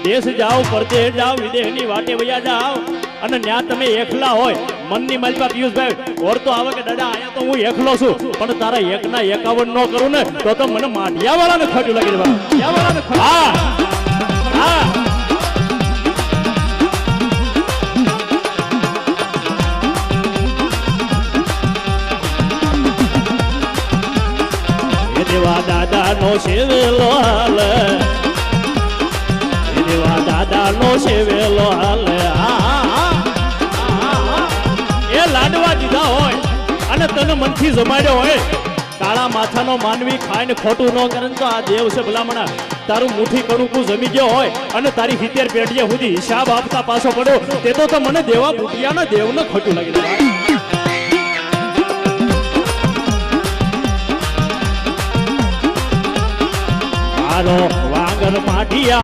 દેશ જાઓ પરદેશ જાઓ વિદેશની વાટે વયા જાઓ અને ન્યા તમે એકલા હોય મનની માલપા પિયુષભાઈ ઓર તો આવે કે દાદા આયા તો હું એકલો છું પણ તારા એકના 51 નો કરું ને તો મને માઢિયા વાળાને ખોટું લાગી દેવા હા હા દેવા દાદા નો સેવેલો હાલ દેવા દાદા નો સેવેલો હાલ એ લાડવા દીધા હોય અને તને મનથી જમાડ્યો હોય કાળા માથાનો માનવી ખાઈને ખોટું ન કરે તો આ દેવ છે ભલામણા તારું મુઠ્ઠી કડુકું જમી ગયો હોય અને તારી 70 પેઢીએ સુધી હિસાબ આપતા પાછો પડ્યો તે તો મને દેવા બુટિયાના દેવને ખોટું લાગી જાય વાગર માઢિયા